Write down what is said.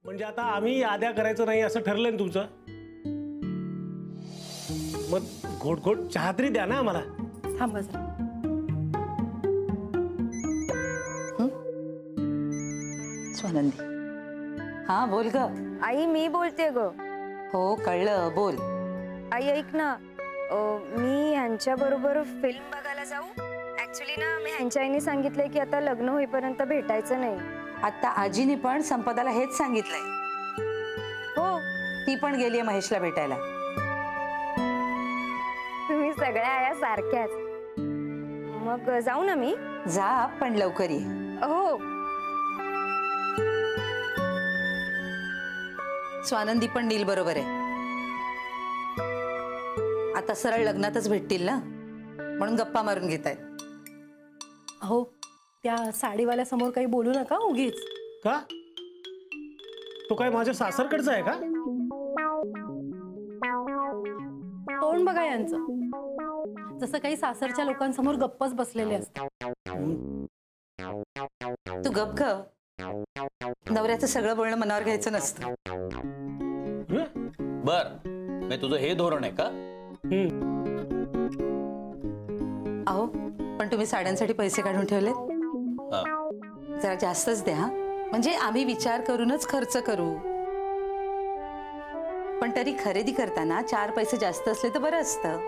म्हणजे आता आम्ही याद्या करायचं नाही असं ठरलंय ना तुमचं? मग घोट घोट चहा तरी द्या ना आम्हाला. थांबा जरा. स्वानंदी. हा बोल ग. आई मी बोलते ग. हो कळलं, बोल. आई ऐक ना, मी ह्यांच्या बरोबर फिल्म बघायला जाऊ? ऍक्च्युली ना मी ह्यांच्या आईने सांगितलंय की आता लग्न होईपर्यंत भेटायचं नाही. आता आजीने पण संपदाला हेच सांगितलंय. हो, ती पण गेलीये महेशला भेटायला. तुम्ही सगळ्या आया सारख्याच. मग जाऊ ना मी? जा पण लवकर ये. हो. स्वानंदी पण नील बरोबर आहे. आता सरळ लग्नातच भेटतील ना, म्हणून गप्पा मारून घेतायत. अहो त्या साडीवाल्या समोर काही बोलू नका उगीच. का? तो काय माझ्या सासरकडचा आहे का? तोंड बघा यांचं, जसं काही सासरच्या लोकांसमोर गप्पच बसलेले असतात. तू गप ग. नवऱ्याचं सगळं बोलणं मनावर घ्यायचं नसतं. बर, मी तुझं हे धोरण आहे का? अहो पण तुम्ही साड्यांसाठी पैसे काढून ठेवले, जरा जास्तच द्या. म्हणजे आम्ही विचार करूनच खर्च करू. पण तरी खरेदी करताना 4 पैसे जास्त असले तर बरं असतं.